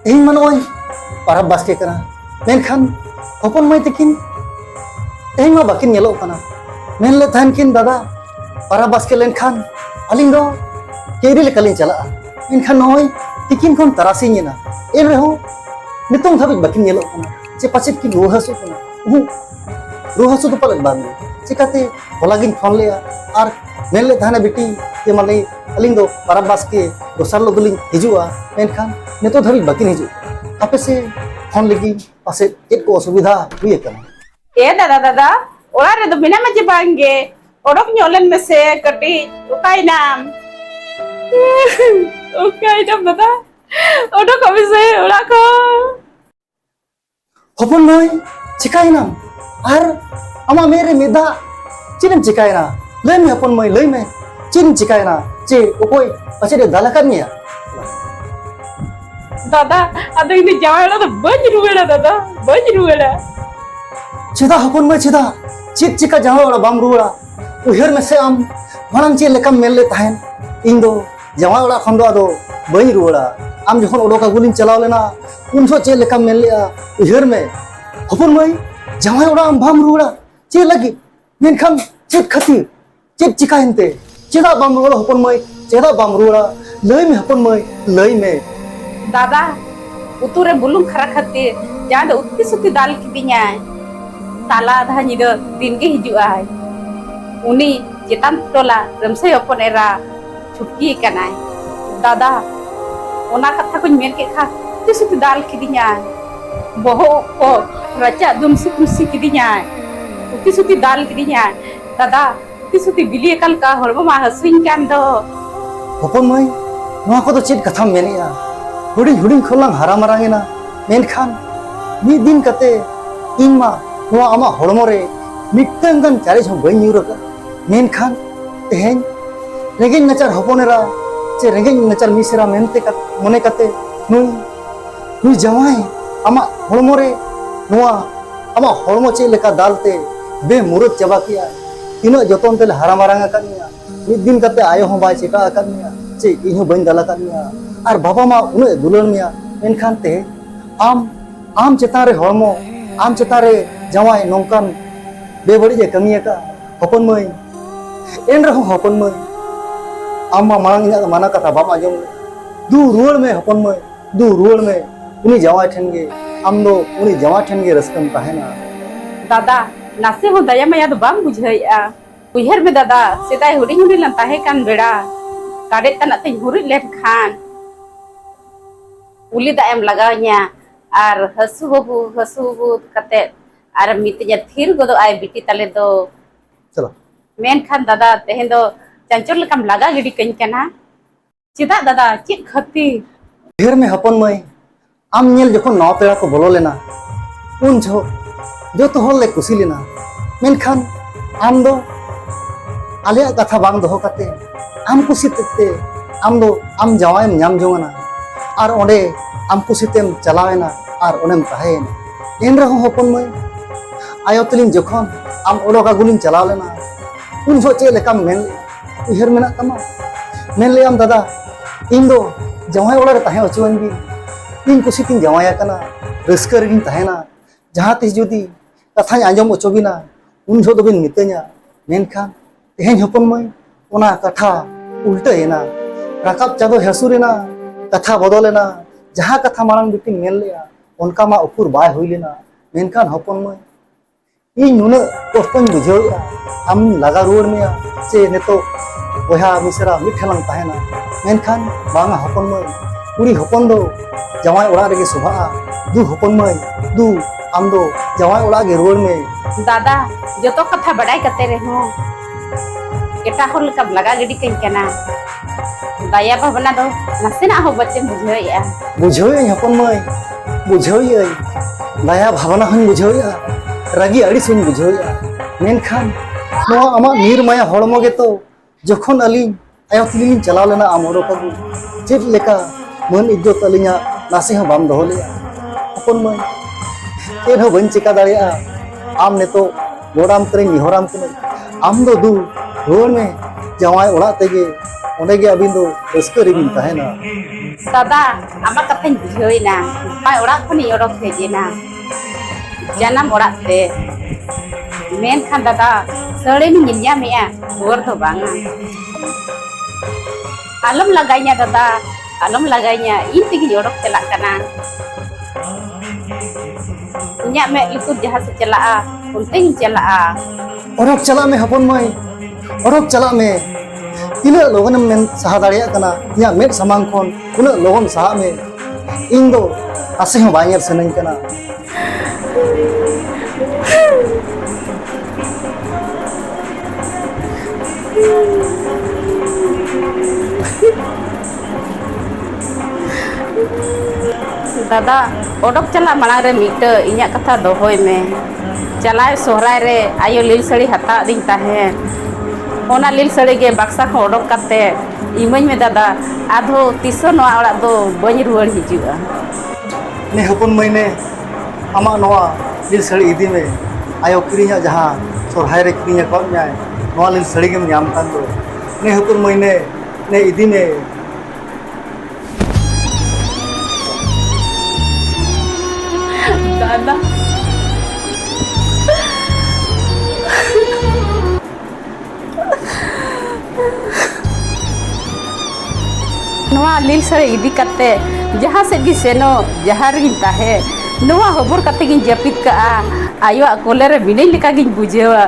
ᱤᱧ ᱢᱟ ᱱᱚᱜᱼᱚᱭ ᱯᱟᱨᱟᱵᱽ ᱵᱟᱥᱠᱮ ᱠᱟᱱᱟ, ᱢᱮᱱᱠᱷᱟन ᱦᱚᱯᱚᱱ ᱢᱟᱹᱭ ᱛᱟᱹᱠᱤᱱ ᱛᱮᱦᱮᱧ ᱢᱟ ᱵᱟᱹᱠᱤᱱ ᱧᱮᱞᱚᱜ ᱠᱟᱱᱟ। ᱢᱮᱱ ᱞᱮᱫ ᱛᱟᱦᱮᱱ ᱠᱤᱱ ᱫᱟᱫᱟ ᱯᱟᱨᱟᱵᱽ ᱵᱟᱥᱠᱮ ᱞᱮᱱᱠᱷᱟन ᱟᱹᱞᱤᱧ ᱫᱚ ᱠᱮᱭᱨᱤ ᱞᱮᱠᱟᱞᱤᱧ ᱪᱟᱞᱟᱜᱼᱟ। ᱢᱮᱱᱠᱷᱟन ᱱᱚᱜᱼᱚᱭ ᱛᱤᱠᱤᱱ ᱠᱷᱚᱱ ᱛᱟᱨᱟᱥᱤᱧ ᱮᱱᱟ, ᱮᱱ ᱨᱮᱦᱚᱸ ᱱᱤᱛᱚᱝ ᱫᱷᱟᱹᱵᱤᱡ ᱵᱟᱹᱠᱤᱱ ᱧᱮᱞᱚᱜ ᱠᱟᱱᱟ। ᱪᱮ ᱯᱟᱪᱮᱫ ᱠᱤᱱ ᱨᱩᱣᱟᱹ ᱦᱟᱹᱥᱩᱜ ᱠᱟᱱᱟ? ᱨᱩᱣᱟᱹ ᱦᱟᱹᱥᱩ ᱫᱚ ᱯᱟᱞᱮᱫ ᱵᱟᱝ ᱜᱮ। ᱪᱤᱠᱟᱹᱛᱮ ᱦᱚᱞᱟ ᱜᱤᱧ ᱯᱷᱳᱱ ᱞᱮᱜᱼᱟ ᱟᱨ ᱢᱮᱱ ᱞᱮᱫ ᱛᱟᱦᱮᱱᱟ ᱵᱤᱴᱤ ᱡᱮ ᱢᱟᱱᱮ ᱟᱹᱞᱤᱧ ᱫᱚ ᱯᱟᱨᱟᱵᱽ ᱵᱟᱥᱠᱮ ᱫᱚᱥᱟᱨ ᱦᱤᱞᱳᱜ ᱫᱚᱞᱤᱧ ᱦᱤᱡᱩᱜᱼᱟ, ᱢᱮᱱᱠᱷᱟन ᱱᱤᱛᱚᱜ ᱫᱷᱟᱹᱵᱤᱡ ᱵᱟᱹᱠᱤᱱ ᱦᱤᱡᱩᱜ ᱠᱟᱱᱟ। ᱟᱯᱮ ᱥᱮ ᱯᱷᱳᱱ ᱞᱟᱹᱜᱤᱫ ᱯᱟᱥᱮᱫ ᱪᱮᱫ ᱠᱚ ᱚᱥᱩᱵᱤᱫᱷᱟ ᱦᱩᱭ ᱟᱠᱟᱱᱟ? दादा ओड़ा रे दो बिना मजे बांगे ओडक ᱧᱚᱞᱮᱱ ᱢᱮᱥᱮ ᱠᱟᱹᱴᱤᱡ ᱚᱠᱟᱭᱱᱟᱢ ᱚᱠᱟᱭᱱᱟᱢ दादा ओडक ᱢᱮᱥᱮ ᱚᱲᱟᱜ ᱠᱷᱚᱱ ᱦᱚᱯᱚᱱ ᱢᱟᱹᱭ ᱪᱤᱠᱟᱹᱭᱮᱱᱟᱢ? ᱟᱨ ᱟᱢᱟᱜ ᱢᱮᱫ ᱨᱮ ᱢᱮᱫ ᱫᱟᱜ ᱪᱮᱫ ᱮᱢ ᱪᱤᱠᱟᱹᱭᱮᱱᱟ? ᱞᱟᱹᱭ ᱢᱮ ᱦᱚᱯᱚᱱ ᱢᱟᱹᱭ ᱞᱟᱹᱭ ᱢᱮ ᱪᱮᱫ ᱮᱢ ᱪᱤᱠᱟᱹᱭᱮᱱᱟ? ᱪᱮ ᱚᱠᱚᱭ ᱯᱟᱪᱮᱫ ᱮ ᱫᱟᱞ ᱟᱠᱟᱫ ᱢᱮᱭᱟ? दादा ᱟᱫᱚ ᱤᱧ ᱫᱚ ᱡᱟᱶᱟᱭ ᱚᱲᱟᱜ ᱫᱚ ᱵᱟᱹᱧ ᱨᱩᱣᱟᱹᱲᱟ दादा ᱵᱟᱹᱧ ᱨᱩᱣᱟᱹᱲᱟ। ᱪᱮᱫᱟᱜ ᱦᱚᱯᱚᱱ ᱢᱟᱹᱭ ᱪᱮᱫᱟᱜ? ᱪᱮᱫ ᱪᱤᱠᱟ ᱡᱟᱶᱟᱭ ᱚᱲᱟᱜ ᱵᱟᱢ ᱨᱩᱣᱟᱹᱲᱟ? ᱩᱭᱦᱟᱹᱨ ᱢᱮᱥᱮ ᱟᱢ ᱢᱟᱲᱟᱝ ᱪᱮᱫ ᱞᱮᱠᱟᱢ ᱢᱮᱱ ᱞᱮᱫ ᱛᱟᱦᱮᱱ ᱤᱧ ᱫᱚ ᱡᱟᱶᱟᱭ ᱚᱲᱟᱜ ᱠᱷᱚᱱ ᱫᱚ ᱟᱫᱚ ᱵᱟᱹᱧ ᱨᱩᱣᱟᱹᱲᱟ। ᱟᱢ ᱡᱚᱠᱷᱚᱱ ᱚᱰᱚᱠ ᱟᱹᱜᱩ ᱞᱤᱧ ᱪᱟᱞᱟᱣ ᱞᱮᱱᱟ ᱩᱱ ᱡᱚᱦᱚᱜ ᱪᱮᱫ ᱞᱮᱠᱟᱢ ᱢᱮᱱ ᱞᱮᱜᱼᱟ ᱩᱭᱦᱟᱹᱨ ᱢᱮ। ᱦᱚᱯᱚन ᱢᱟᱹᱭ ᱡᱟᱶᱟᱭ ᱚᱲᱟᱜ ᱟᱢ ᱵᱟᱢ ᱨᱩᱣᱟᱹᱲᱟ ᱪᱮᱫ ᱞᱟᱹᱜᱤᱫ? ᱢᱮᱱᱠᱷᱟन ᱪᱮᱫ ᱠᱷᱟᱹᱛᱤᱨ? ᱪᱮᱫ ᱪᱤᱠᱟᱹᱭᱮᱱ ᱛᱮ? ᱪᱮᱫᱟᱜ ᱵᱟᱢ ᱨᱩᱣᱟᱹᱲᱟ ᱦᱚᱯᱚन ᱢᱟᱹᱭ? ᱪᱮᱫᱟᱜ ᱵᱟᱢ ᱨᱩᱣᱟᱹᱲᱟ? ᱞᱟᱹᱭ ᱢᱮ ᱦᱚᱯᱚन ᱢᱟᱹᱭ ᱞᱟᱹᱭ ᱢᱮ। दादा उतु रे बुलुंग खरा खातिर जहाँ दो उत्ती सुत्ती दाल किदिኛय ताला आधा निदो दिन गे हिजुआय उनी चेतान टोला रमसे अपन एरा छुटकी कनाय दादा ओना कथा को मेन के खा उत्ती सुत्ती दाल किदिኛय बहो को रचा दुमसी कुसी किदिኛय उत्ती सुत्ती दाल किदिኛय दादा उत्ती सुत्ती बिली एकल का हड़बो मा हसुइन कान दो हपन माई नोआ को तो चेद कथाम मेनेआ हुडिंग हुडिंग खोलां हारा मारांगेना मेनखान मी दिन कते इन मा नोआ आमा हड़मो रे मिट्टन गन चारेज हम बई न्यूर का मेनखान तेहेन रेंगेज नचार हपनेरा चे रेंगेज नचार मिसेरा मेनते का मने कते नुई नुई जवाई आमा हड़मो रे नोआ आमा हड़मो चे लेका दालते बे मुरत चबा किया तीनो जतन तेले हारा मारांगा कानिया मिद दिन कते आयो हो बाय चिका कानिया चे इहो बइन दाला कानिया आर बाबा मा उने दुलन मिया मेनखान ते आम चेतारे हड़मो आम चेतारे जवाई नोंकान बेबड़ी जे कमिया का हपन मई एन रहो हपन मई आम मा मांग इना माना कथा बाम आजम दू रुवड़ में हपन मई दू रुवड़ में उनी जवाई ठन गे आम दो उनी जवाई ठन गे रस्कम ताहेना दादा नासे हो दया माया दो बाम बुझाइया उयहर में दादा सेदाय हुडिंग हुडिंग लन ताहे कान बेड़ा काडे तना ते हुरि लेन खान उली दायम लगावnya आर हसु बबू कते आर मितिया थिर गोदो आय बिटी तले दो चलो मेन खान दादा तेहेन दो चंचल लकम लगा गिडी कइन कना चिदा दादा चित खती फिर में हपन मई आम नेल जखन नाव पेड़ा को बोलो लेना उन जो जो तो हल ले कुसी लेना मेनखान आम दो आलिया कथा बांग दोहो कते आम कुसी तेते आम दो आम जवायम ᱧᱟᱢ जोंगना आर ओंडे आम कुसीतेम चलावेना आर ओनेम ताहेन एन रहो हपन मई आयो तलिन जखन आम ओडोक आगुलिन चलाव लेना उन जो चे लेकाम मेन उयहर मेना तमा मेन ले आम दादा इन दो जवाय ओड़ा रे ताहे अचुवन बी इन कुसीतिन जवाया कना रस्का रेगिन ताहेना जहां तिस जुदी कथा आंजम अचोबिना उन जो दोबिन मिते냐 मेनखान तेहेन हपन मई ओना कथा उल्टाएना राकाब चादो हसुरेना कथा बदलेना जहां कथा मांग बिटी मेन लेया उनका मा उपुर बाय हुई लेना मेनखान हपन मई इन नुने कष्टन बुझावेआ आम लगा रुवर मेया से नेतो बहा मिसरा मिठेलांग ताहेना मेनखान बांगा हपन मई कुड़ी हपन दो जवाय ओड़ा रेगे सुभा दू हपन मई दू आम दो जवाय ओड़ा गे रुवर में दादा जतो कथा बड़ाई कते रहो एटा होल कब लगा गिडी कइन कना दया भावना दो नसेना हो बच्चे बुझाइया बुझाई हपन मई बुझाई दया भावना हन बुझाई रागी अड़िस हन बुझाई मेनखान नो आमा नीर माया हड़मो गे तो जखन अली आयो तिलिन चलाव लेना आम ओडो कगु चेद लेका मन इज्जत अलिया नासे हो बाम दोहो लेया हपन मई चेद हो बन चिका दाड़िया आम ने तो गोड़ाम करे निहोराम कने आम दो दू रोड में जवाय ओड़ा तेगे ओंडे गे अबिन दो रस्क रिबिन तहेना दादा आमा कथाኝ बुझेना माय ओड़ा खनि ओडक हेजेना जानम ओड़ा ते मेन खान दादा सड़े नि निया मेया बोर तो बांगा आलम लगाइnya दादा आलम लगाइnya इन तिगी ओडक चला kana इnya me lutut jahat se celaa unting celaa ओरक चला में हपन मई ओरक चला में इन लोगन में सहा दाड़िया कना या मेट समांग कोन उन लोगन सहा में इन दो आसे हो बायर सनन कना दादा ओडक चला मांग रे मिट इnya कथा दोहोय में चलाय सोहराय रे आयो लील सड़ी हता दिन ताहे ओना लील सड़ी गे बक्सा को ओडक करते इमन में दादा आधो तीसो नवा ओड़ा दो बኝ रुवड़ हिजुआ ने हपन मई ने आमा नवा लील सड़ी इदी में आयो किरिया जहां सोरहाय रे किरिया को न्याय नवा लील सड़ी के नाम कान दो ने हपन मई ने इदी में दादा नवा लील सड़े इदी करते जहाँ से गी सेनो जहाँ गिन ताहे नवा हबर करते गिन जपित का आयो कोले रे बिनै लेका गिन बुझेवा